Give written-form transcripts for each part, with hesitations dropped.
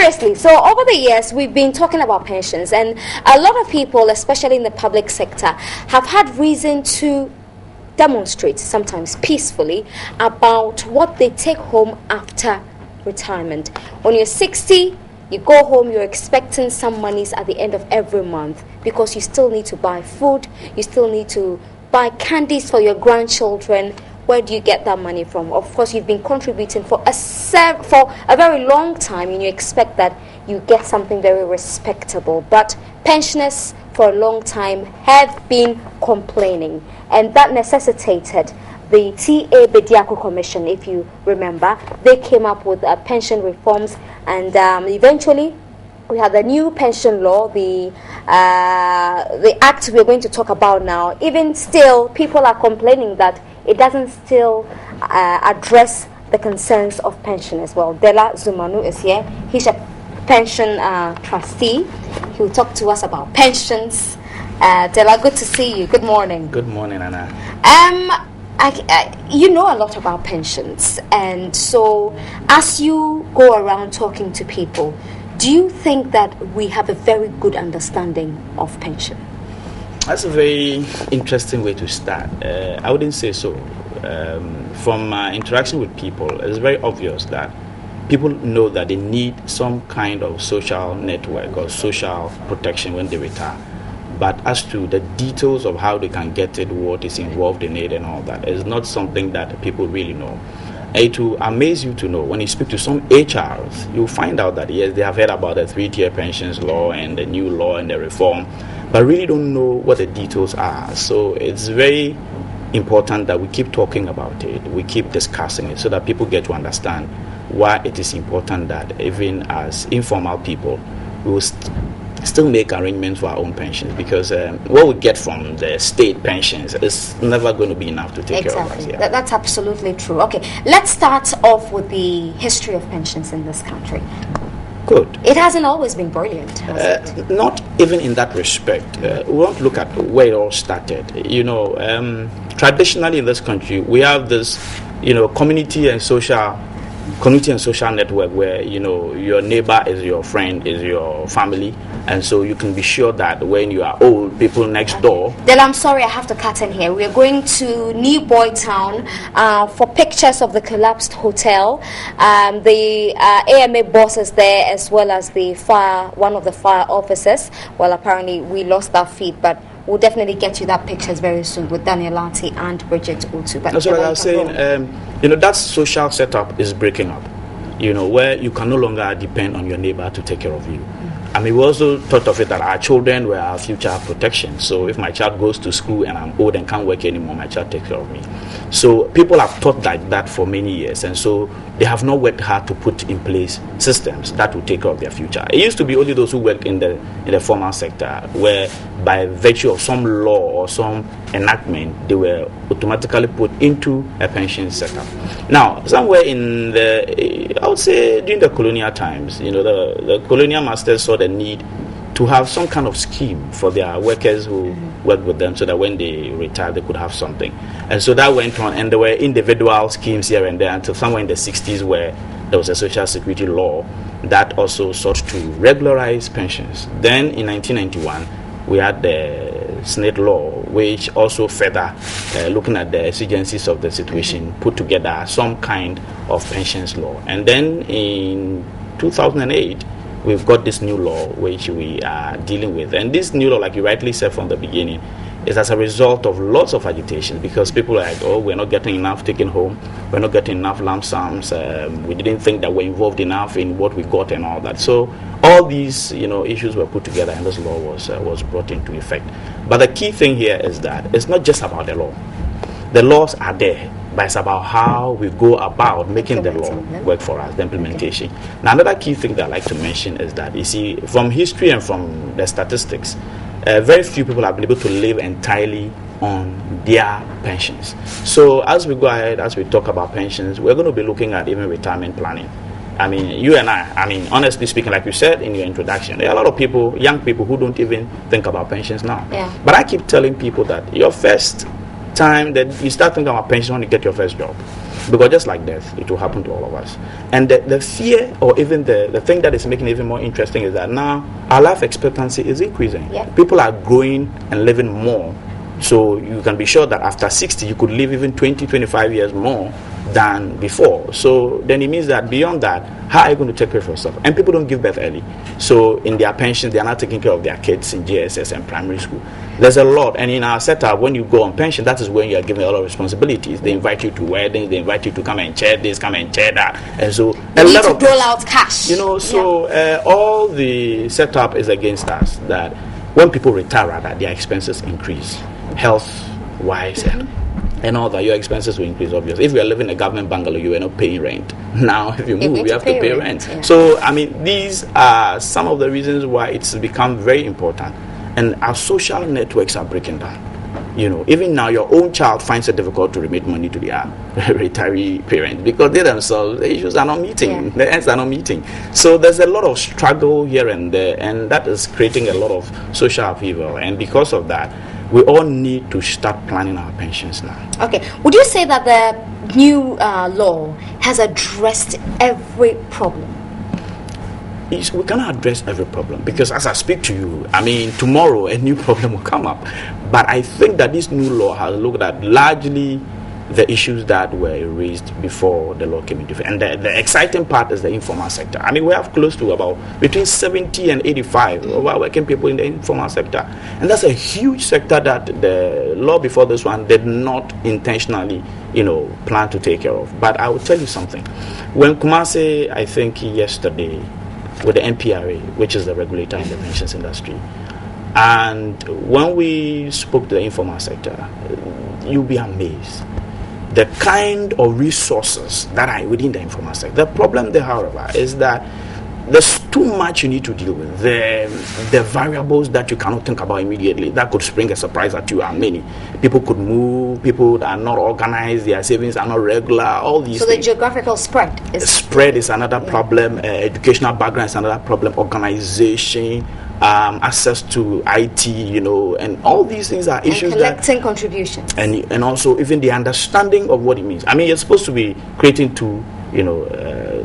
seriously, so over the years we've been talking about pensions, and a lot of people, especially in the public sector, have had reason to demonstrate, sometimes peacefully, about what they take home after retirement. When you're 60, you go home, you're expecting some monies at the end of every month, because you still need to buy food, you still need to buy candies for your grandchildren. Where do you get that money from? Of course, you've been contributing for a very long time, and you expect that you get something very respectable. But pensioners for a long time have been complaining, and that necessitated the T.A. Bediako Commission, if you remember. They came up with pension reforms, and eventually we had the new pension law, the act we're going to talk about now. Even still, people are complaining that it doesn't still address the concerns of pensioners. Well, Dela Zumanu is here. He's a pension trustee. He will talk to us about pensions. Dela, good to see you. Good morning. Good morning, Anna. You know a lot about pensions, and so as you go around talking to people, do you think that we have a very good understanding of pension? That's a very interesting way to start. I wouldn't say so. From interaction with people, it's very obvious that people know that they need some kind of social network or social protection when they retire. But as to the details of how they can get it, what is involved in it and all that, is not something that people really know. It will amaze you to know, when you speak to some HRs, you'll find out that yes, they have heard about the 3-tier pensions law and the new law and the reform, but really don't know what the details are. So it's very important that we keep talking about it, we keep discussing it, so that people get to understand why it is important that even as informal people, we will still make arrangements for our own pensions, because what we get from the state pensions is never going to be enough to take care of us. Yeah. That's absolutely true. Okay, let's start off with the history of pensions in this country. Good. It hasn't always been brilliant, has it? Not even in that respect. We want to look at where it all started. You know, traditionally in this country, we have this, community and social network where, your neighbor is your friend, is your family, and so you can be sure that when you are old, people next door. Then I'm sorry, I have to cut in here. We are going to New Boy Town for pictures of the collapsed hotel. The AMA boss is there, as well as one of the fire officers. Well, apparently we lost that feed, but we'll definitely get you that pictures very soon with Daniel Lati and Bridget Utu. But that's what I was saying. That social setup is breaking up, where you can no longer depend on your neighbor to take care of you. I mean, we also thought of it that our children were our future protection. So if my child goes to school and I'm old and can't work anymore, my child takes care of me. So people have thought like that for many years, and so they have not worked hard to put in place systems that will take care of their future. It used to be only those who worked in the formal sector, where by virtue of some law or some enactment, they were automatically put into a pension setup. Now, somewhere in I would say during the colonial times, the colonial masters saw the need to have some kind of scheme for their workers who worked with them, so that when they retire, they could have something. And so that went on, and there were individual schemes here and there until somewhere in the 60s, where there was a social security law that also sought to regularize pensions. Then in 1991, we had the Senate law, which also further, looking at the exigencies of the situation, put together some kind of pensions law. And then in 2008, we've got this new law which we are dealing with. And this new law, like you rightly said from the beginning, is as a result of lots of agitation, because people are like, we're not getting enough taken home, we're not getting enough lump sums, we didn't think that we're involved enough in what we got and all that. So all these issues were put together, and this law was brought into effect. But the key thing here is that it's not just about the law. The laws are there, but it's about how we go about making the law work for us, the implementation. Now, another key thing that I like to mention is that, you see, from history and from the statistics, very few people have been able to live entirely on their pensions. So as we go ahead, as we talk about pensions, we're going to be looking at even retirement planning. I mean, you and I, honestly speaking, like you said in your introduction, there are a lot of people, young people, who don't even think about pensions now. Yeah. But I keep telling people that your first time that you start thinking about pensions when you get your first job. Because just like death, it will happen to all of us. And the fear, or even the thing that is making it even more interesting, is that now our life expectancy is increasing. Yeah. People are growing and living more. So you can be sure that after 60, you could live even 20, 25 years more than before. So then it means that beyond that, how are you going to take care of yourself? And people don't give birth early. So in their pensions, they are not taking care of their kids in JSS and primary school. There's a lot. And in our setup, when you go on pension, that is when you are given a lot of responsibilities. They invite you to weddings, they invite you to come and chair this, come and chair that. And so you need to dole out cash. So all the setup is against us, that when people retire, rather, their expenses increase, health-wise, and all that. Your expenses will increase, obviously. If you are living in a government bungalow, you are not paying rent. Now, if you move, you have to pay rent. Yeah. So, I mean, these are some of the reasons why it's become very important. And our social networks are breaking down. Even now, your own child finds it difficult to remit money to their retiree parents because they themselves, the issues are not meeting, the ends are not meeting. So there's a lot of struggle here and there, and that is creating a lot of social upheaval. And because of that, we all need to start planning our pensions now. Okay. Would you say that the new law has addressed every problem? We cannot address every problem because as I speak to you, I mean, tomorrow a new problem will come up. But I think that this new law has looked at largely the issues that were raised before the law came into effect. And the exciting part is the informal sector. I mean, we have close to about between 70 and 85 of our working people in the informal sector. And that's a huge sector that the law before this one did not intentionally, plan to take care of. But I will tell you something. When Kumasi, I think yesterday, with the NPRA, which is the regulator in the pensions industry, and when we spoke to the informal sector, you'll be amazed the kind of resources that are within the informal sector. The problem there, however, is that there's too much you need to deal with. The variables that you cannot think about immediately that could spring a surprise at you are many. People could move, people that are not organized, their savings are not regular, all these things. So the geographical spread is another problem, educational background is another problem, organization, access to IT, and all these things are issues. And collecting contributions. And also even the understanding of what it means. I mean, you're supposed to be creating two,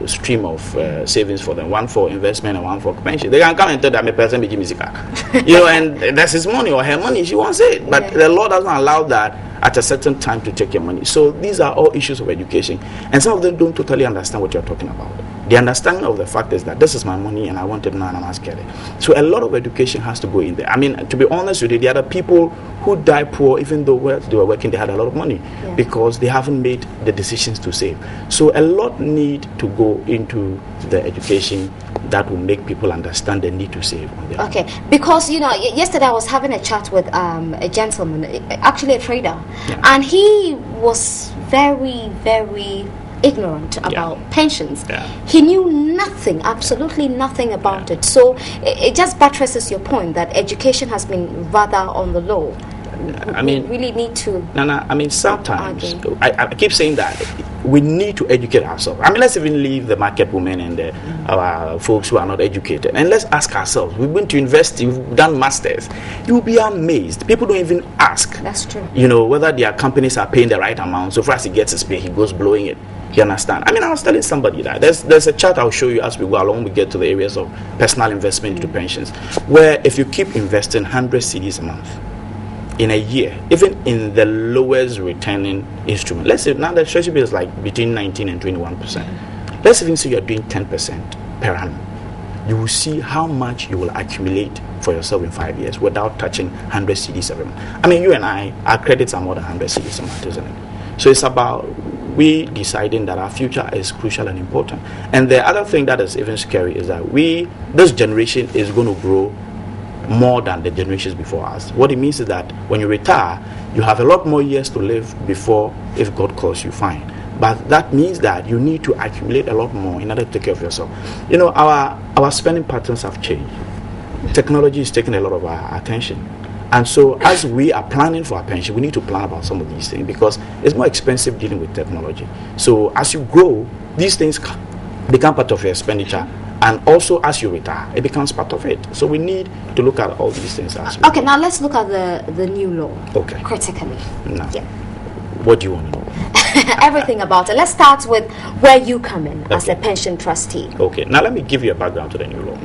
stream of savings for them, one for investment and one for pension. They can come and tell that I'm a person making music, and that's his money or her money, she wants it. But the law doesn't allow that at a certain time to take your money. So these are all issues of education. And some of them don't totally understand what you're talking about. The understanding of the fact is that this is my money and I want it now and I must get it. So a lot of education has to go in there. I mean, to be honest with you, there are people who die poor even though they were working, they had a lot of money because they haven't made the decisions to save. So a lot need to go into the education that will make people understand the need to save on their own. Because yesterday I was having a chat with a gentleman, actually a trader, and he was very, very ignorant about pensions. He knew nothing, absolutely nothing about it. So it just buttresses your point that education has been rather on the low. I mean, we really need to. I mean, sometimes I keep saying that we need to educate ourselves. I mean, let's even leave the market women and our folks who are not educated, and let's ask ourselves. We've been to university, we've done masters. You'll be amazed. People don't even ask. That's true. Whether their companies are paying the right amount. So far as he gets his pay, he goes blowing it. You understand? I mean, I was telling somebody that there's a chart I'll show you as we go along. We get to the areas of personal investment into pensions, where if you keep investing 100 cedis a month in a year, even in the lowest returning instrument, let's say now the treasury bill is like between 19 and 21%. Let's even say you're doing 10% per annum. You will see how much you will accumulate for yourself in 5 years without touching 100 cedis every month. I mean, you and I, our credits are more than 100 cedis a month, isn't it? So it's about we deciding that our future is crucial and important. And the other thing that is even scary is that this generation is going to grow more than the generations before us. What it means is that when you retire, you have a lot more years to live before, if God calls you, fine. But that means that you need to accumulate a lot more in order to take care of yourself. Our spending patterns have changed. Technology is taking a lot of our attention. And so as we are planning for our pension, we need to plan about some of these things because it's more expensive dealing with technology. So as you grow, these things become part of your expenditure. And also, as you retire, it becomes part of it. So we need to look at all these things as well. Okay, now let's look at the new law. Okay. Critically. Now, What do you want to know? Everything about it. Let's start with where you come in as a pension trustee. Okay, now let me give you a background to the new law.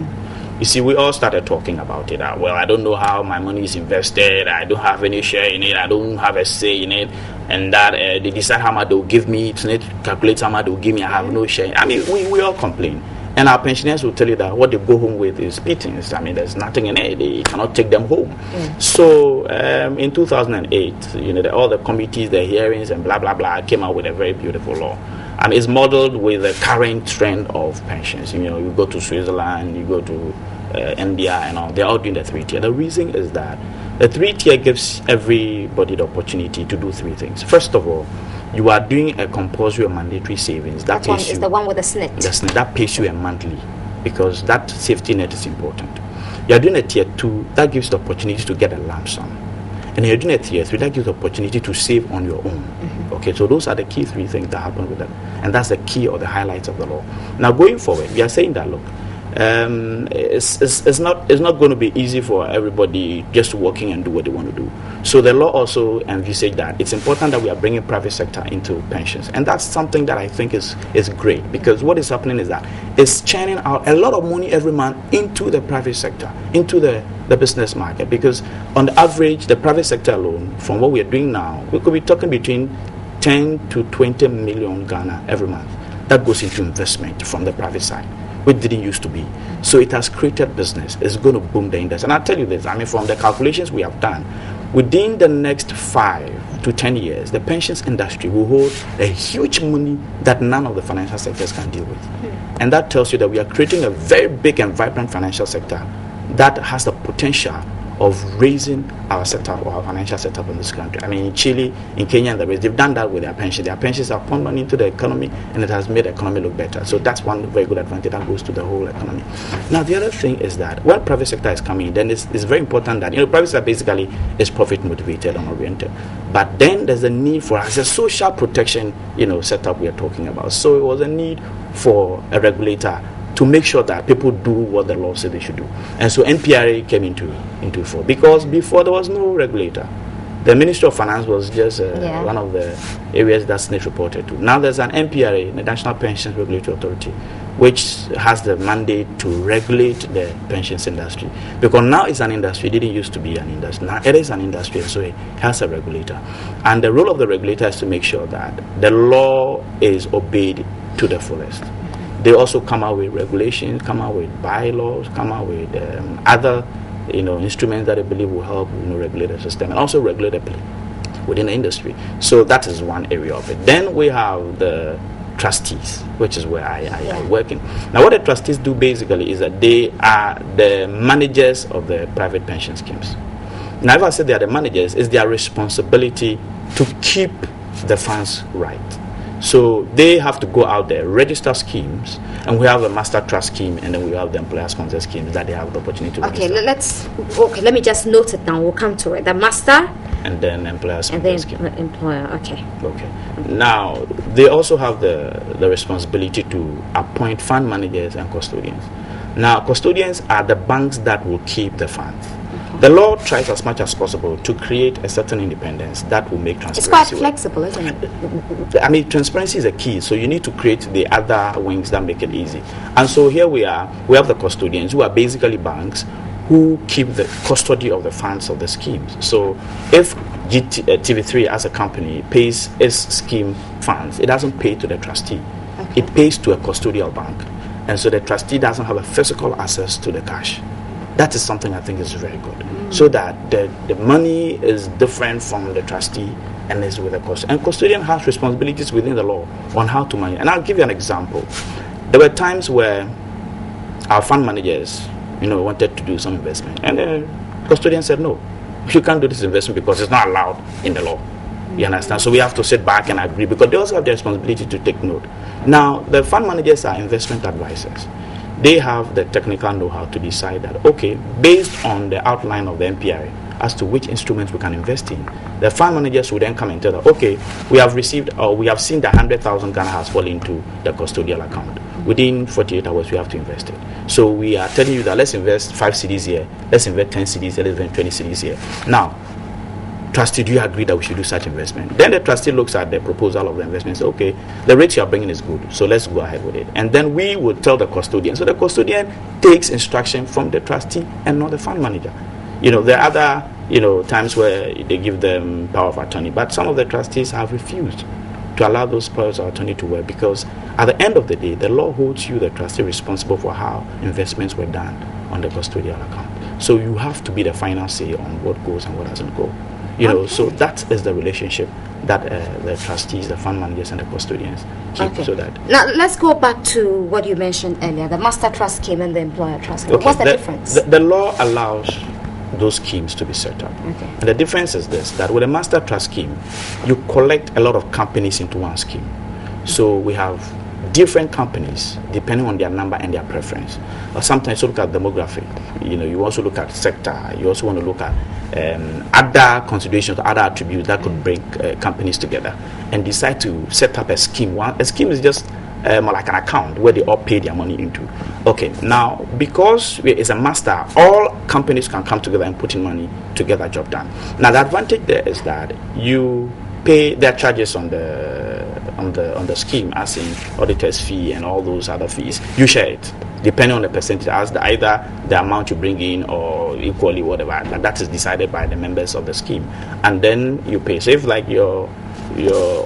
You see, we all started talking about it. Well, I don't know how my money is invested. I don't have any share in it. I don't have a say in it. And that they decide how much they'll give me. It's not calculate how much they'll give me. I have no share. I mean, we all complain. And our pensioners will tell you that what they go home with is pittance. I mean, there's nothing in it. They cannot take them home. So in 2008, all the committees, the hearings, and blah, blah, blah, came out with a very beautiful law. And it's modeled with the current trend of pensions. You go to Switzerland, you go to India, and all. They're all doing the 3-tier. The reason is that the 3-tier gives everybody the opportunity to do 3 things. First of all, you are doing a compulsory or mandatory savings. That one is the one with the SNIT. The SNIT, that pays you a monthly, because that safety net is important. You are doing a tier 2, that gives the opportunity to get a lump sum. And you're doing a tier 3, that gives the opportunity to save on your own. Okay, so those are the key 3 things that happen with them. And that's the key or the highlights of the law. Now, going forward, we are saying that, look, it's not going to be easy for everybody just to walk in and do what they want to do. So the law also envisaged that it's important that we are bringing private sector into pensions, and that's something that I think is great, because what is happening is that it's churning out a lot of money every month into the private sector, into the business market, because on the average, the private sector alone, from what we are doing now, we could be talking between 10 to 20 million Ghana every month. That goes into investment from the private side, which didn't used to be. So it has created business. It's going to boom the industry. And I'll tell you this, I mean, from the calculations we have done, within the next 5 to 10 years, the pensions industry will hold a huge money that none of the financial sectors can deal with. And that tells you that we are creating a very big and vibrant financial sector that has the potential of raising our setup or our financial setup in this country. I mean, in Chile, in Kenya, and the rest, they've done that with their pensions. Their pensions have pumped money into the economy, and it has made the economy look better. So that's one very good advantage that goes to the whole economy. Now, the other thing is that when private sector is coming in, then it's very important that, private sector basically is profit motivated and oriented. But then there's a need for us, a social protection, setup we are talking about. So it was a need for a regulator to make sure that people do what the law said they should do. And so NPRA came into force, because before there was no regulator. The Ministry of Finance was just one of the areas that SNIT reported to. Now there's an NPRA, the National Pensions Regulatory Authority, which has the mandate to regulate the pensions industry. Because now it's an industry, it didn't used to be an industry. Now it is an industry, so it has a regulator. And the role of the regulator is to make sure that the law is obeyed to the fullest. They also come out with regulations, come out with bylaws, come out with other, instruments that they believe will help, regulate the system and also regulate the within the industry. So that is one area of it. Then we have the trustees, which is where I work in. Now, what the trustees do basically is that they are the managers of the private pension schemes. Now, if I say they are the managers, it's their responsibility to keep the funds right. So they have to go out there, register schemes, and we have a master trust scheme, and then we have the employer sponsor schemes that they have the opportunity to register. Let me just note it down. We'll come to it. The master, and then employer sponsor scheme. Employer, okay. Now they also have the responsibility to appoint fund managers and custodians. Now, custodians are the banks that will keep the funds. The law tries as much as possible to create a certain independence that will make transparency. It's quite flexible, isn't it? I mean, transparency is a key, so you need to create the other wings that make it easy. And so here we have the custodians, who are basically banks who keep the custody of the funds of the schemes. So if TV3 as a company pays its scheme funds, it doesn't pay to the trustee. It pays to a custodial bank. And so the trustee doesn't have a physical access to the cash. That is something I think is very good. So that the money is different from the trustee and is with the custodian. And custodian has responsibilities within the law on how to manage. And I'll give you an example. There were times where our fund managers, wanted to do some investment. And the custodian said, no, you can't do this investment because it's not allowed in the law. You understand? So we have to sit back and agree, because they also have the responsibility to take note. Now, the fund managers are investment advisors. They have the technical know-how to decide that, okay, based on the outline of the NPRA as to which instruments we can invest in, the fund managers will then come and tell them, okay, we have received, or we have seen that 100,000 Ghana has fallen into the custodial account. Within 48 hours, we have to invest it. So we are telling you that let's invest 5 CDs here, let's invest 10 CDs here, let's invest 20 CDs here. Now, trustee, do you agree that we should do such investment? Then the trustee looks at the proposal of the investment and says, okay, the rate you are bringing is good, so let's go ahead with it. And then we would tell the custodian. So the custodian takes instruction from the trustee and not the fund manager. There are other, times where they give them power of attorney, but some of the trustees have refused to allow those powers of attorney to work, because at the end of the day, the law holds you, the trustee, responsible for how investments were done on the custodial account. So you have to be the final say on what goes and what doesn't go. So that is the relationship that the trustees, the fund managers, and the custodians keep. Okay. So that now let's go back to what you mentioned earlier: the master trust scheme and the employer trust scheme. Okay. What's the difference? The law allows those schemes to be set up. Okay. And the difference is this: that with a master trust scheme, you collect a lot of companies into one scheme. So we have different companies depending on their number and their preference. Or sometimes you look at demographic. You also look at sector. You also want to look at other considerations, other attributes that could bring companies together, and decide to set up a scheme. A scheme is just more like an account where they all pay their money into. Okay, now because it's a master, all companies can come together and put in money to get that job done. Now the advantage there is that you pay their charges on the scheme, as in auditor's fee and all those other fees. You share it depending on the percentage, as either the amount you bring in or equally whatever. That is decided by the members of the scheme, and then you pay. So if like your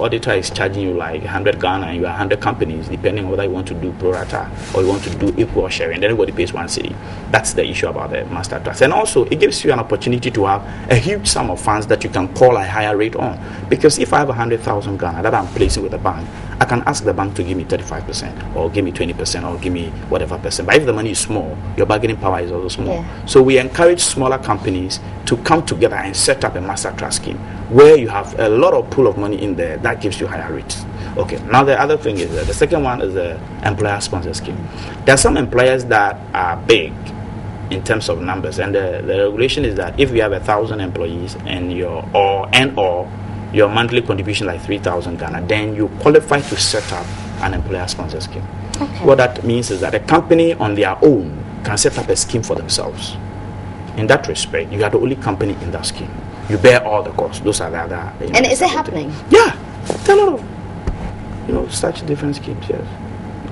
auditor is charging you like 100 Ghana and you are 100 companies, depending on whether you want to do pro rata or you want to do equal sharing, then everybody pays one city. That's the issue about the master trust. And also it gives you an opportunity to have a huge sum of funds that you can call a higher rate on, because if I have 100,000 Ghana that I'm placing with the bank, I can ask the bank to give me 35% or give me 20% or give me whatever percent. But if the money is small, your bargaining power is also small. Yeah. So we encourage smaller companies to come together and set up a master trust scheme where you have a lot of pool of money in there that gives you higher rates. Okay, now the other thing is the second one is the employer sponsor scheme. There are some employers that are big in terms of numbers, and the regulation is that if you have 1,000 employees and your monthly contribution like 3,000 Ghana, then you qualify to set up an employer sponsor scheme. Okay. What that means is that a company on their own can set up a scheme for themselves. In that respect, you are the only company in that scheme. You bear all the costs. Those are the other. And is it happening? Yeah, there are a lot of such different schemes. Yes.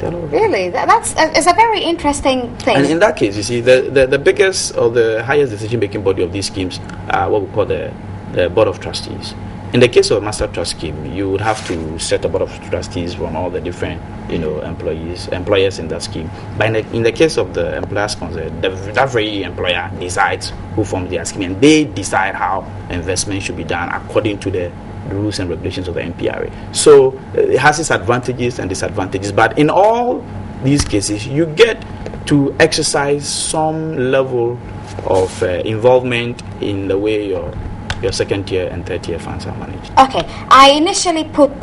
Really, it's a very interesting thing. And in that case, you see, the biggest or the highest decision-making body of these schemes are what we call the board of trustees. In the case of a master trust scheme, you would have to set a board of trustees from all the different, employers in that scheme. But in the case of the employer sponsor, that very employer decides who forms their scheme, and they decide how investment should be done according to the rules and regulations of the NPRA. So it has its advantages and disadvantages. But in all these cases, you get to exercise some level of involvement in the way your second tier and third tier funds are managed. Okay, I initially put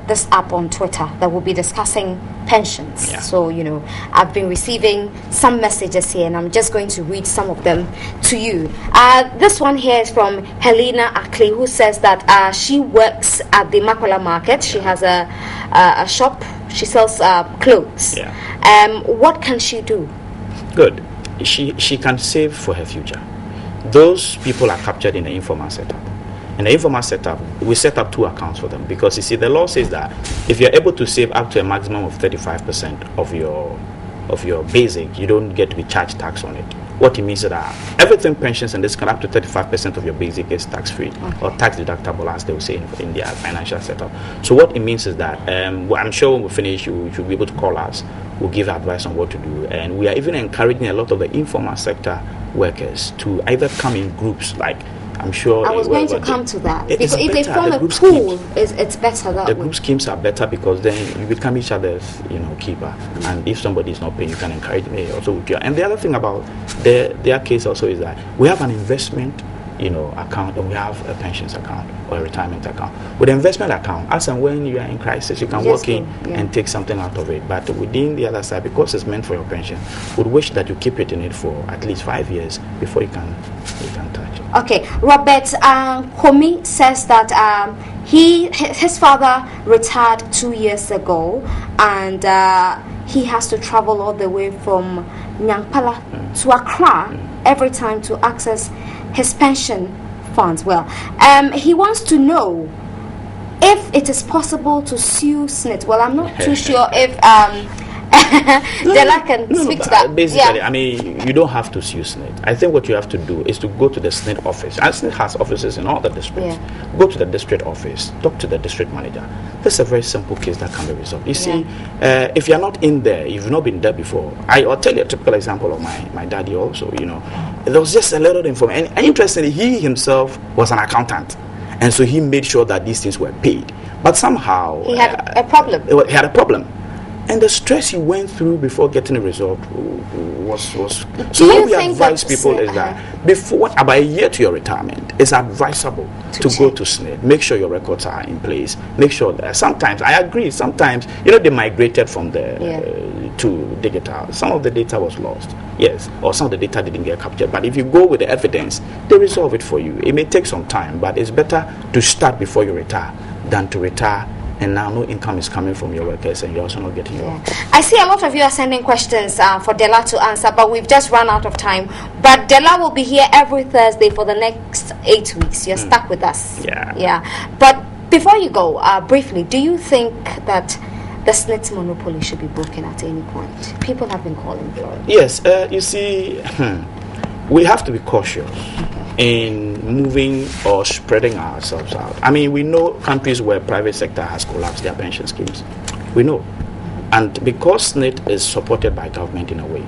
this up on Twitter that will be discussing pensions. Yeah. So, I've been receiving some messages here, and I'm just going to read some of them to you. This one here is from Helena Ackley, who says that she works at the Makwala market. She has a shop. She sells clothes. Yeah. What can she do? Good. She can save for her future. Those people are captured in the informal setup. In the informal setup, we set up 2 accounts for them, because you see, the law says that if you're able to save up to a maximum of 35% of your basic, you don't get to be charged tax on it. What it means is that everything, pensions and this can up to 35% of your basic is tax free, or tax deductible, as they will say in their financial setup. So what it means is that I'm sure when we finish, you should be able to call us. We'll give advice on what to do, and we are even encouraging a lot of the informal sector workers to either come in groups. Like, I'm sure I was going to come to that, because if they form a pool, it's better that way. The group schemes are better, because then you become each other's keeper, and if somebody is not paying, you can encourage them also with you. And the other thing about their case also is that we have an investment account, and we have a pensions account or a retirement account. With the investment account, as and when you are in crisis, you can walk in and take something out of it. But within the other side, because it's meant for your pension, would wish that you keep it in it for at least 5 years before you can touch it. Okay, Robert Komi says that his father retired 2 years ago, and he has to travel all the way from Nyankpala to Accra every time to access his pension funds. Well, he wants to know if it is possible to sue SNIT. Well, I'm not too sure if Dela can speak to that. Basically, I mean, you don't have to sue SNIT. I think what you have to do is to go to the SNIT office. And SNIT has offices in all the districts. Go to the district office, talk to the district manager. This is a very simple case that can be resolved. You see, if you're not in there, you've not been there before. I'll tell you a typical example of my daddy also, you know. There was just a little information. And interestingly, he himself was an accountant. And so he made sure that these things were paid. But somehow... He had a problem. He had a problem. And the stress he went through before getting it resolved was... So what we advise people is that before, about a year to your retirement, it's advisable to go to SNIT. Make sure your records are in place. Make sure that sometimes, I agree, sometimes, you know, they migrated from the to digital. Some of the data was lost, yes, or some of the data didn't get captured. But if you go with the evidence, they resolve it for you. It may take some time, but it's better to start before you retire than to retire and now no income is coming from your workers and you're also not getting your... I see a lot of you are sending questions for Dela to answer, but we've just run out of time. But Dela will be here every Thursday for the next 8 weeks. You're stuck with us. But before you go, briefly, do you think that the SNIT monopoly should be broken at any point? People have been calling for it. Yes, you see, we have to be cautious in moving or spreading ourselves out. I mean, we know countries where private sector has collapsed their pension schemes. We know. And because SNIT is supported by government in a way,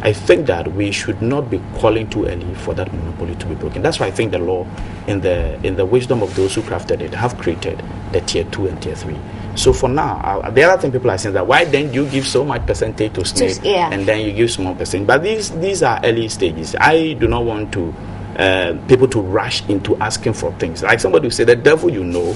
I think that we should not be calling too early for that monopoly to be broken. That's why I think the law, in the wisdom of those who crafted it, have created the tier 2 and tier 3. So for now, the other thing people are saying is that why then you give so much percentage to SNIT and then you give small percentage? But these are early stages. I do not want to people to rush into asking for things. Like somebody will say, the devil you know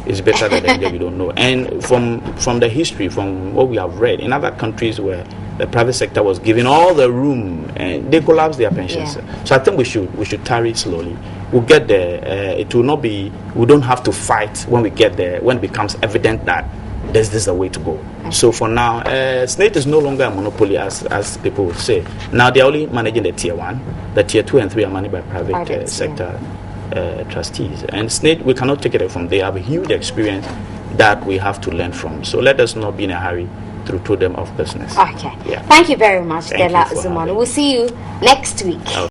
is better than the devil you don't know. And from the history, from what we have read, in other countries where the private sector was given all the room and they collapsed their pensions. So I think we should tarry slowly. We'll get there. It will not be, we don't have to fight when we get there, when it becomes evident that this is the way to go. So for now, SNIT is no longer a monopoly as people would say. Now they're only managing the tier 1. The tier 2 and 3 are managed by private sector trustees. And SNIT, we cannot take it from there. They have a huge experience that we have to learn from. So let us not be in a hurry to throw them off business. Okay. Thank you very much, Dela Zumanu. We'll see you next week.